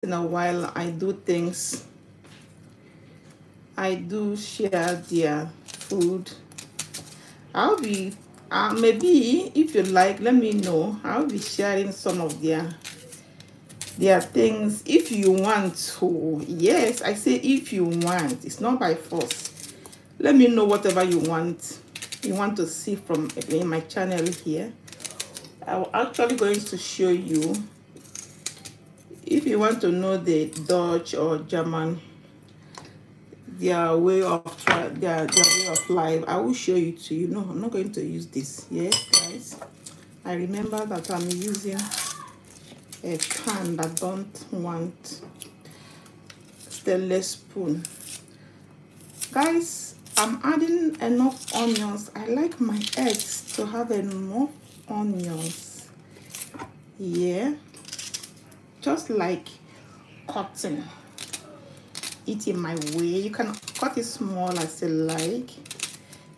in a while I do things. I do share their food. I'll be maybe if you like, let me know. I'll be sharing some of their things if you want to. Yes, I say if you want. It's not by force. Let me know whatever you want to see from in my channel here. I'm actually going to show you. If you want to know the Dutch or German, their way of life, I will show you to you. No, I'm not going to use this. Yes, guys. I remember that I'm using a pan that don't want stainless spoon. Guys, I'm adding enough onions. I like my eggs to have enough onions. Yeah, just like cutting it in my way. You can cut it small as you like,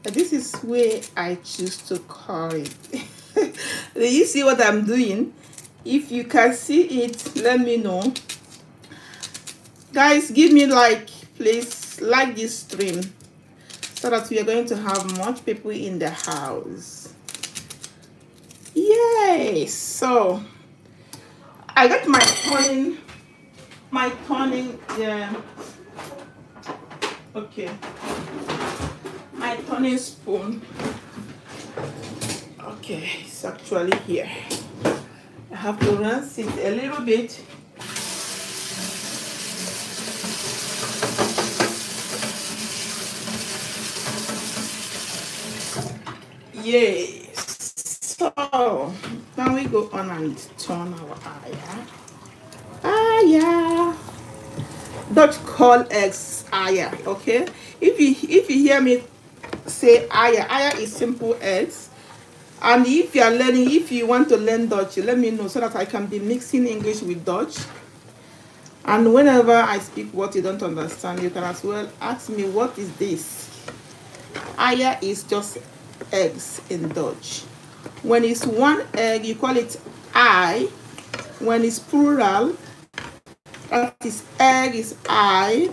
but this is where I choose to cut it. Do you see what I'm doing? If you can see it, let me know. Guys, give me like, please like this stream so that we are going to have much people in the house. Yay! So I got my turning, yeah. Okay, my turning spoon. Okay, it's actually here. I have to rinse it a little bit. Yes. So now we go on and turn our aya. Dutch call eggs aya. Okay. If you hear me say aya is simple eggs. And if you are learning, if you want to learn Dutch, let me know so that I can be mixing English with Dutch. And whenever I speak what you don't understand, you can as well ask me, what is this? Aya is just eggs in Dutch. When it's one egg, you call it I. When it's plural, that is egg is I.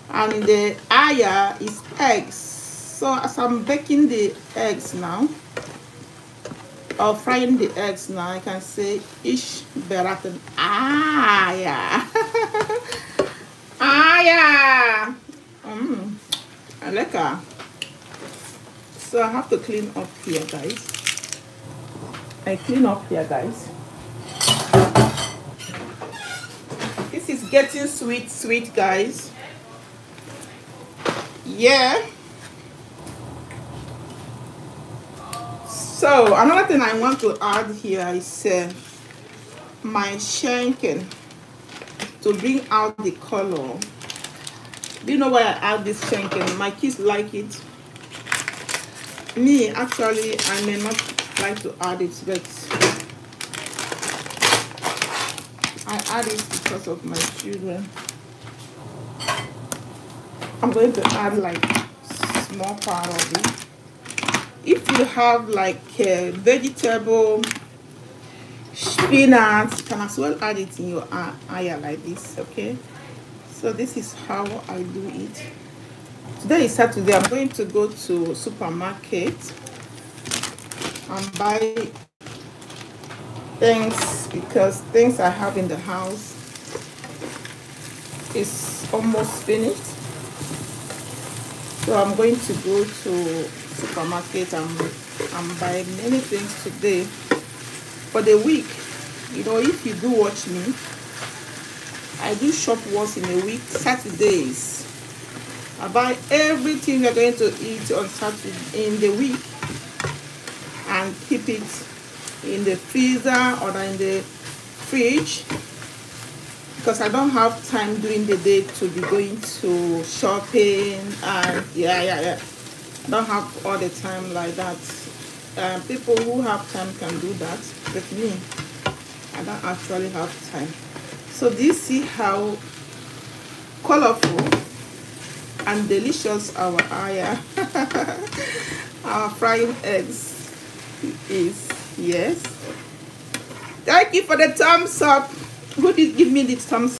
And the aya is eggs. So as I'm baking the eggs now, or frying the eggs now, I can say ish beraten aya. Aya. I like her. So I have to clean up here, guys. I clean up here, guys. This is getting sweet, guys. Yeah. So another thing I want to add here is my shanking to bring out the color. Do you know why I add this shanking? My kids like it. Me, actually, I may not like to add it, but I add it because of my children. I'm going to add like small part of it. If you have like vegetable, spinach, you can as well add it in your aya like this. Okay, so this is how I do it. Today is Saturday. I'm going to go to supermarket and buy things because things I have in the house is almost finished. So I'm going to go to supermarket and buy many things today for the week. You know, if you do watch me, I do shop once in a week, Saturdays. I buy everything we're going to eat on Saturday in the week and keep it in the freezer or in the fridge, because I don't have time during the day to be going to shopping and yeah. I don't have all the time like that. People who have time can do that, but me, I don't actually have time. So do you see how colorful and delicious our aya, our frying eggs is? Yes. Thank you for the thumbs up. Who did give me the thumbs